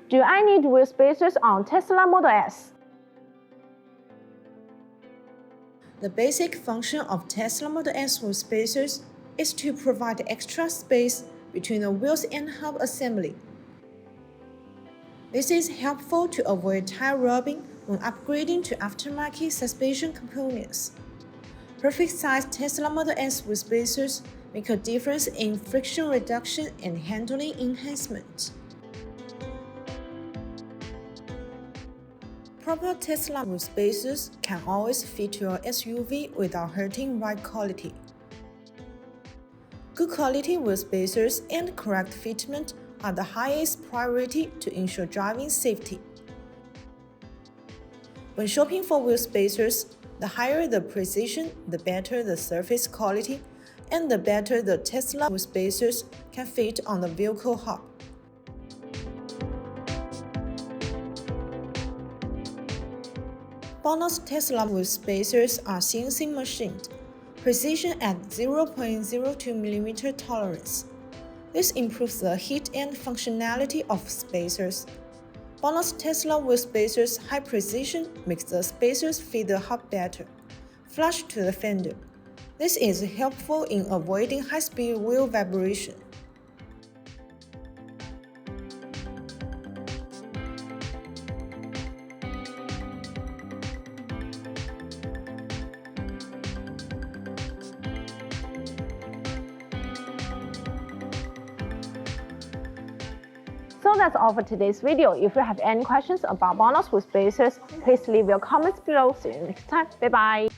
Do I need wheel spacers on Tesla Model S? The basic function of Tesla Model S wheel spacers is to provide extra space between the wheels and hub assembly. This is helpful to avoid tire rubbing when upgrading to aftermarket suspension components. Perfect-sized Tesla Model S wheel spacers make a difference in friction reduction and handling enhancement. Proper Tesla wheel spacers can always fit your SUV without hurting ride quality. Good quality wheel spacers and correct fitment are the highest priority to ensure driving safety. When shopping for wheel spacers, the higher the precision, the better the surface quality, and the better the Tesla wheel spacers can fit on the vehicle hub. BONOSS Tesla wheel spacers are CNC machined, precision at 0.02 mm tolerance. This improves the heat and functionality of spacers. BONOSS Tesla wheel spacers' high precision makes the spacers fit the hub better, flush to the fender. This is helpful in avoiding high-speed wheel vibration. So that's all for today's video. If you have any questions about BONOSS wheel spacers, please leave your comments below. See you next time. Bye bye.